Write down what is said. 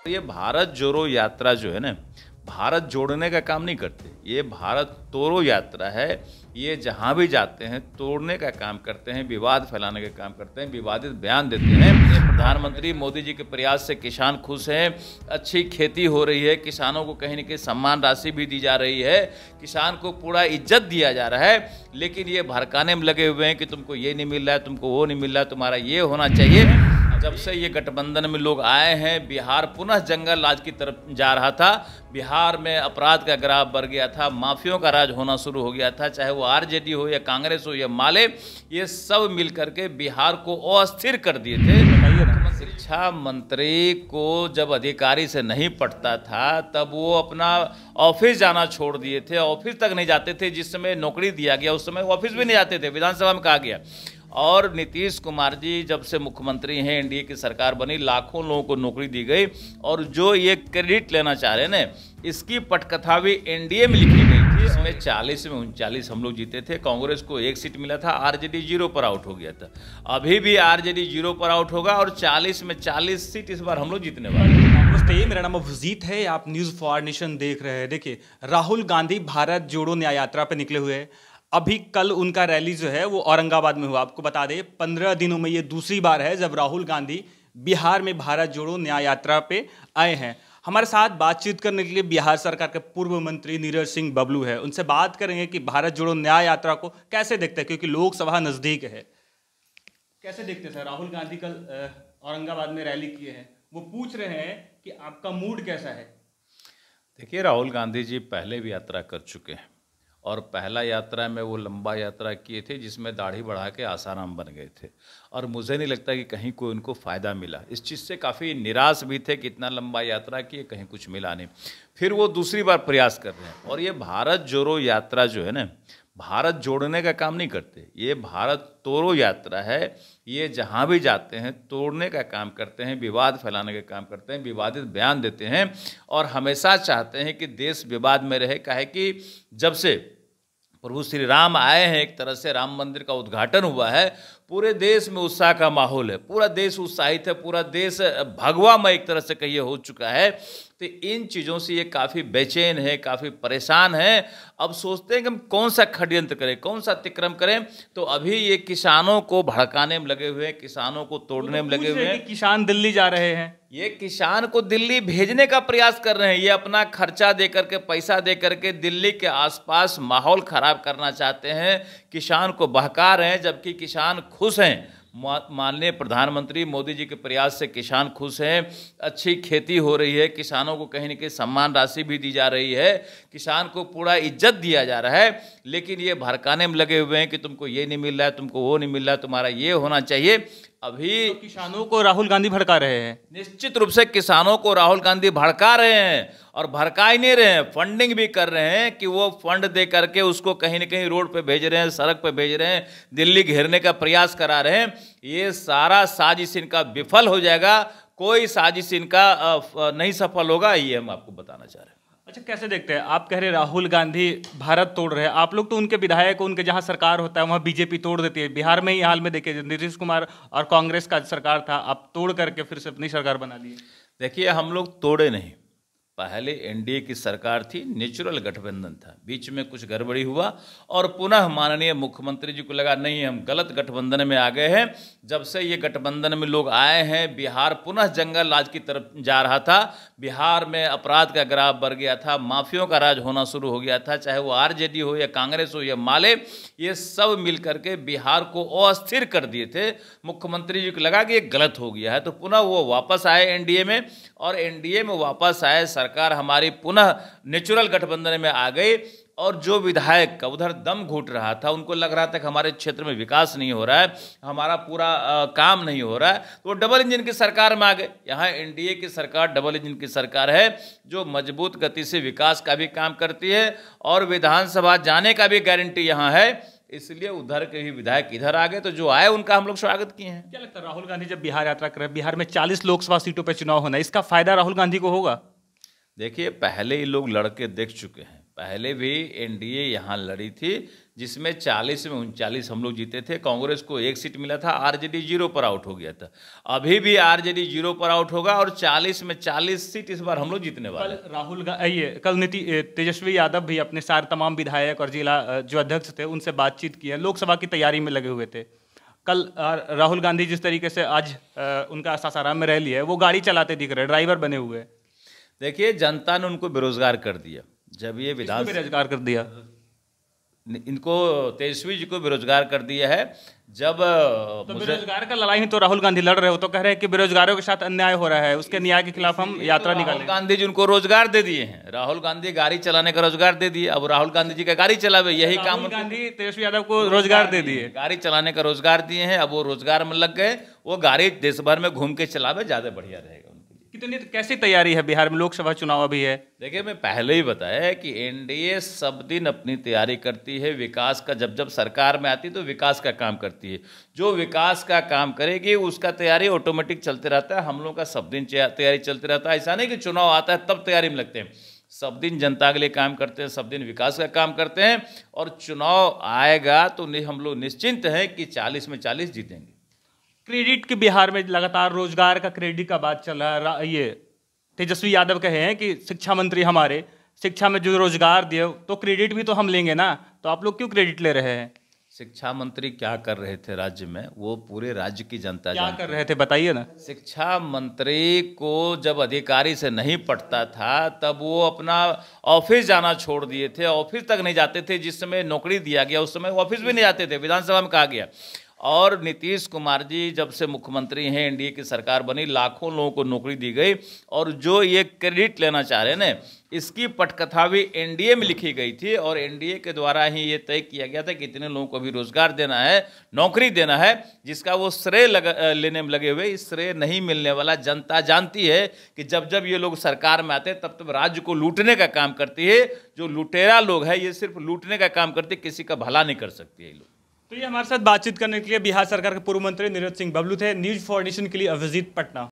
ये भारत जोड़ो यात्रा जो है ना, भारत जोड़ने का काम नहीं करते, ये भारत तोड़ो यात्रा है। ये जहाँ भी जाते हैं तोड़ने का काम करते हैं, विवाद फैलाने का काम करते हैं, विवादित बयान देते हैं। प्रधानमंत्री मोदी जी के प्रयास से किसान खुश हैं, अच्छी खेती हो रही है, किसानों को कहीं न कहीं सम्मान राशि भी दी जा रही है, किसान को पूरा इज्जत दिया जा रहा है। लेकिन ये भड़काने में लगे हुए हैं कि तुमको ये नहीं मिल रहा है, तुमको वो नहीं मिल रहा है, तुम्हारा ये होना चाहिए। जब से ये गठबंधन में लोग आए हैं, बिहार पुनः जंगल राज की तरफ जा रहा था। बिहार में अपराध का ग्राफ बढ़ गया था, माफियों का राज होना शुरू हो गया था, चाहे वो आरजेडी हो या कांग्रेस हो या माले, ये सब मिल करके बिहार को अस्थिर कर दिए थे। शिक्षा मंत्री को जब अधिकारी से नहीं पटता था तब वो अपना ऑफिस जाना छोड़ दिए थे, ऑफिस तक नहीं जाते थे। जिस समय नौकरी दिया गया उस समय ऑफिस भी नहीं जाते थे, विधानसभा में कहा गया। और नीतीश कुमार जी जब से मुख्यमंत्री हैं, एनडीए की सरकार बनी, लाखों लोगों को नौकरी दी गई। और जो ये क्रेडिट लेना चाह रहे हैं ना, इसकी पटकथा भी एनडीए में लिखी गई थी। इसमें 40 में 39 हम लोग जीते थे, कांग्रेस को 1 सीट मिला था, आरजेडी 0 पर आउट हो गया था। अभी भी आरजेडी 0 पर आउट होगा और 40 में 40 सीट इस बार हम लोग जीतने वाले हैं। नमस्ते, मेरा नाम अभिजीत है, आप न्यूज़ फॉर नेशन देख रहे हैं। देखिए, राहुल गांधी भारत जोड़ो न्याय यात्रा पर निकले हुए हैं। अभी कल उनका रैली जो है वो औरंगाबाद में हुआ। आपको बता दें, 15 दिनों में ये दूसरी बार है जब राहुल गांधी बिहार में भारत जोड़ो न्याय यात्रा पे आए हैं। हमारे साथ बातचीत करने के लिए बिहार सरकार के पूर्व मंत्री नीरज सिंह बबलू है। उनसे बात करेंगे कि भारत जोड़ो न्याय यात्रा को कैसे देखते हैं, क्योंकि लोकसभा नजदीक है। कैसे देखते हैं सर? राहुल गांधी कल औरंगाबाद में रैली किए हैं, वो पूछ रहे हैं कि आपका मूड कैसा है? देखिए, राहुल गांधी जी पहले भी यात्रा कर चुके हैं और पहला यात्रा में वो लंबा यात्रा किए थे जिसमें दाढ़ी बढ़ा के आसाराम बन गए थे और मुझे नहीं लगता कि कहीं कोई उनको फ़ायदा मिला। इस चीज़ से काफ़ी निराश भी थे कि इतना लंबा यात्रा किए, कहीं कुछ मिला नहीं। फिर वो दूसरी बार प्रयास कर रहे हैं। और ये भारत जोड़ो यात्रा जो है ना, भारत जोड़ने का काम नहीं करते, ये भारत तोड़ो यात्रा है। ये जहाँ भी जाते हैं तोड़ने का काम करते हैं, विवाद फैलाने का काम करते हैं, विवादित बयान देते हैं और हमेशा चाहते हैं कि देश विवाद में रहे। काहे कि जब से प्रभु श्री राम आए हैं, एक तरह से राम मंदिर का उद्घाटन हुआ है, पूरे देश में उत्साह का माहौल है, पूरा देश उत्साहित है, पूरा देश भगवामय एक तरह से कहिए हो चुका है। तो इन चीज़ों से ये काफ़ी बेचैन है, काफ़ी परेशान है। अब सोचते हैं कि हम कौन सा षड्यंत्र करें, कौन सा अतिक्रम करें। तो अभी ये किसानों को भड़काने में लगे हुए हैं, किसानों को तोड़ने में लगे हुए हैं। किसान दिल्ली जा रहे हैं, ये किसान को दिल्ली भेजने का प्रयास कर रहे हैं। ये अपना खर्चा दे करके, पैसा दे करके दिल्ली के आसपास माहौल खराब करना चाहते हैं, किसान को बहका रहे हैं। जबकि किसान खुश हैं, माननीय प्रधानमंत्री मोदी जी के प्रयास से किसान खुश हैं, अच्छी खेती हो रही है, किसानों को कहीं न कहीं सम्मान राशि भी दी जा रही है, किसान को पूरा इज्जत दिया जा रहा है। लेकिन ये भड़काने में लगे हुए हैं कि तुमको ये नहीं मिल रहा है, तुमको वो नहीं मिल रहा है, तुम्हारा ये होना चाहिए। अभी तो किसानों को राहुल गांधी भड़का रहे हैं। निश्चित रूप से किसानों को राहुल गांधी भड़का रहे हैं और भड़का ही नहीं रहे हैं, फंडिंग भी कर रहे हैं कि वो फंड दे करके उसको कहीं न कहीं रोड पे भेज रहे हैं, सड़क पे भेज रहे हैं, दिल्ली घेरने का प्रयास करा रहे हैं। ये सारा साजिश इनका विफल हो जाएगा, कोई साजिश इनका नहीं सफल होगा, ये हम आपको बताना चाह रहे हैं। अच्छा, कैसे देखते हैं? आप कह रहे राहुल गांधी भारत तोड़ रहे हैं, आप लोग तो उनके विधायक, उनके जहां सरकार होता है वहां बीजेपी तोड़ देती है। बिहार में ही हाल में देखिए, नीतीश कुमार और कांग्रेस का सरकार था, आप तोड़ करके फिर से अपनी सरकार बना लिए। देखिए, हम लोग तोड़े नहीं, पहले एनडीए की सरकार थी, नेचुरल गठबंधन था, बीच में कुछ गड़बड़ी हुआ और पुनः माननीय मुख्यमंत्री जी को लगा नहीं हम गलत गठबंधन में आ गए हैं। जब से ये गठबंधन में लोग आए हैं, बिहार पुनः जंगल राज की तरफ जा रहा था, बिहार में अपराध का ग्राफ बढ़ गया था, माफियों का राज होना शुरू हो गया था, चाहे वो आरजेडी हो या कांग्रेस हो या माले, ये सब मिल करके बिहार को अस्थिर कर दिए थे। मुख्यमंत्री जी को लगा कि ये गलत हो गया है, तो पुनः वो वापस आए एनडीए में और एनडीए में वापस आए, सरकार हमारी पुनः नेचुरल गठबंधन में आ गई। और जो विधायक का उधर दम घुट रहा था, उनको लग रहा था कि हमारे क्षेत्र में विकास नहीं हो रहा है, हमारा पूरा काम नहीं हो रहा है, तो वो डबल इंजन की सरकार में आ गए। यहाँ एनडीए की सरकार डबल इंजन की सरकार है, जो मजबूत गति से विकास का भी काम करती है और विधानसभा जाने का भी गारंटी यहाँ है। इसलिए उधर के ही विधायक इधर आ गए, तो जो आए उनका हम लोग स्वागत किए हैं। क्या लगता है राहुल गांधी जब बिहार यात्रा कर रहे हैं, बिहार में 40 लोकसभा सीटों पर चुनाव होना है, इसका फायदा राहुल गांधी को होगा? देखिए, पहले ही लोग लड़के देख चुके हैं, पहले भी एनडीए यहाँ लड़ी थी, जिसमें 40 में 39 हम लोग जीते थे। कांग्रेस को 1 सीट मिला था, आरजेडी 0 पर आउट हो गया था। अभी भी आरजेडी 0 पर आउट होगा और 40 में 40 सीट इस बार हम लोग जीतने वाले। कल तेजस्वी यादव भी अपने सारे तमाम विधायक और जिला जो अध्यक्ष थे उनसे बातचीत की है, लोकसभा की तैयारी में लगे हुए थे। कल राहुल गांधी जिस तरीके से आज उनका सासाराम में रैली है, वो गाड़ी चलाते दिख रहे, ड्राइवर बने हुए। देखिए, जनता ने उनको बेरोजगार कर दिया। जब ये बेरोजगार कर दिया, इनको तेजस्वी जी को बेरोजगार कर दिया है। जब तो बेरोजगार का लड़ाई तो राहुल गांधी लड़ रहे हो, तो कह रहे हैं कि बेरोजगारों के साथ अन्याय हो रहा है, उसके न्याय के खिलाफ हम यात्रा निकालें। राहुल गांधी जी उनको रोजगार दे दिए हैं। राहुल गांधी गाड़ी चलाने का रोजगार दे दिए। अब राहुल गांधी जी का गाड़ी चलावे, यही काम। राहुल गांधी तेजस्वी यादव को रोजगार दे दिए, गाड़ी चलाने का रोजगार दिए हैं। अब वो रोजगार में लग गए, वो गाड़ी देश भर में घूम के चलावे, ज्यादा बढ़िया रहेगा। कितनी कैसी तैयारी है बिहार में, लोकसभा चुनाव अभी है। देखिए, मैं पहले ही बताया कि एनडीए सब दिन अपनी तैयारी करती है विकास का। जब जब सरकार में आती है तो विकास का काम करती है। जो विकास का काम करेगी उसका तैयारी ऑटोमेटिक चलते रहता है। हम लोग का सब दिन तैयारी चलते रहता है। ऐसा नहीं कि चुनाव आता है तब तैयारी में लगते हैं। सब दिन जनता के लिए काम करते हैं, सब दिन विकास का काम करते हैं। और चुनाव आएगा तो हम लोग निश्चिंत हैं कि 40 में 40 जीतेंगे। क्रेडिट के बिहार में लगातार रोजगार का क्रेडिट का बात चल रहा है। ये तेजस्वी यादव कहे हैं कि शिक्षा मंत्री हमारे शिक्षा में जो रोजगार दिए तो क्रेडिट भी तो हम लेंगे ना, तो आप लोग क्यों क्रेडिट ले रहे हैं? शिक्षा मंत्री क्या कर रहे थे राज्य में, वो पूरे राज्य की जनता क्या कर रहे थे बताइए ना। शिक्षा मंत्री को जब अधिकारी से नहीं पटता था तब वो अपना ऑफिस जाना छोड़ दिए थे। ऑफिस तक नहीं जाते थे। जिस समय नौकरी दिया गया उस समय ऑफिस भी नहीं जाते थे, विधानसभा में कहा गया। और नीतीश कुमार जी जब से मुख्यमंत्री हैं, एनडीए की सरकार बनी, लाखों लोगों को नौकरी दी गई। और जो ये क्रेडिट लेना चाह रहे हैं ना, इसकी पटकथा भी एनडीए में लिखी गई थी। और एनडीए के द्वारा ही ये तय किया गया था कि इतने लोगों को भी रोजगार देना है, नौकरी देना है, जिसका वो श्रेय लेने में लगे हुए। इस श्रेय नहीं मिलने वाला। जनता जानती है कि जब जब ये लोग सरकार में आते हैं तब तब राज्य को लूटने का काम करती है। जो लुटेरा लोग है ये सिर्फ लूटने का काम करते, किसी का भला नहीं कर सकती है ये लोग। तो ये हमारे साथ बातचीत करने के लिए बिहार सरकार के पूर्व मंत्री नीरज सिंह बबलू थे। न्यूज़ फॉर नेशन के लिए अभिजीत पटना।